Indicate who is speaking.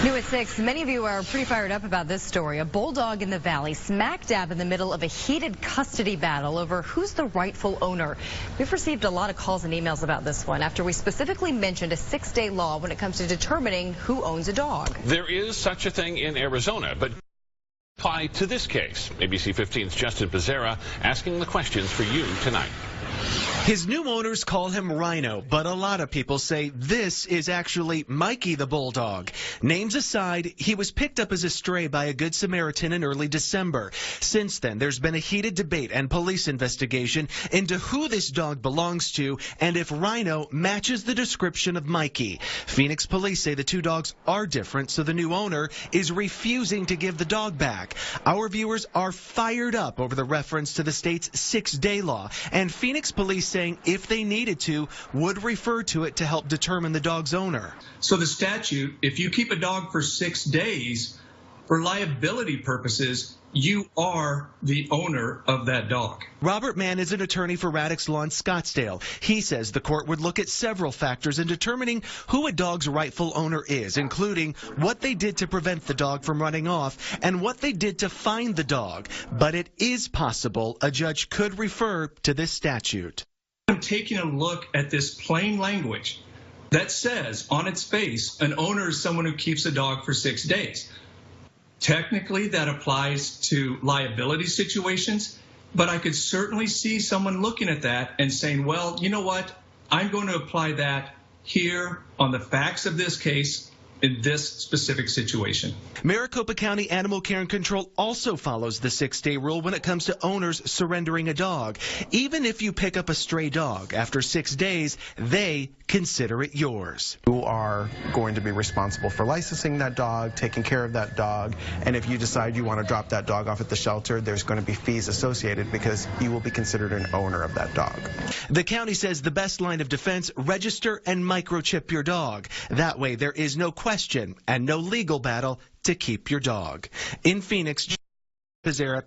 Speaker 1: New at 6, many of you are pretty fired up about this story. A bulldog in the valley smack dab in the middle of a heated custody battle over who's the rightful owner. We've received a lot of calls and emails about this one after we specifically mentioned a 6-day law when it comes to determining who owns a dog.
Speaker 2: There is such a thing in Arizona, but apply to this case. ABC 15's Justin Pizzera asking the questions for you tonight.
Speaker 3: His new owners call him Rhino, but a lot of people say this is actually Mikey the Bulldog. Names aside, he was picked up as a stray by a Good Samaritan in early December. Since then, there's been a heated debate and police investigation into who this dog belongs to and if Rhino matches the description of Mikey. Phoenix police say the two dogs are different, so the new owner is refusing to give the dog back. Our viewers are fired up over the reference to the state's 6-day law, and Phoenix police saying if they needed to, would refer to it to help determine the dog's owner.
Speaker 4: So the statute, if you keep a dog for 6 days, for liability purposes, you are the owner of that dog.
Speaker 3: Robert Mann is an attorney for Radix Law in Scottsdale. He says the court would look at several factors in determining who a dog's rightful owner is, including what they did to prevent the dog from running off and what they did to find the dog. But it is possible a judge could refer to this statute.
Speaker 4: I'm taking a look at this plain language that says on its face, an owner is someone who keeps a dog for 6 days. Technically, that applies to liability situations, but I could certainly see someone looking at that and saying, well, you know what? I'm going to apply that here on the facts of this case in this specific situation.
Speaker 3: Maricopa County Animal Care and Control also follows the 6-day rule when it comes to owners surrendering a dog. Even if you pick up a stray dog, after 6 days, they consider it yours.
Speaker 5: You are going to be responsible for licensing that dog, taking care of that dog, and if you decide you want to drop that dog off at the shelter, there's going to be fees associated because you will be considered an owner of that dog.
Speaker 3: The county says the best line of defense, register and microchip your dog. That way there is no question and no legal battle to keep your dog. In Phoenix, Pizzera.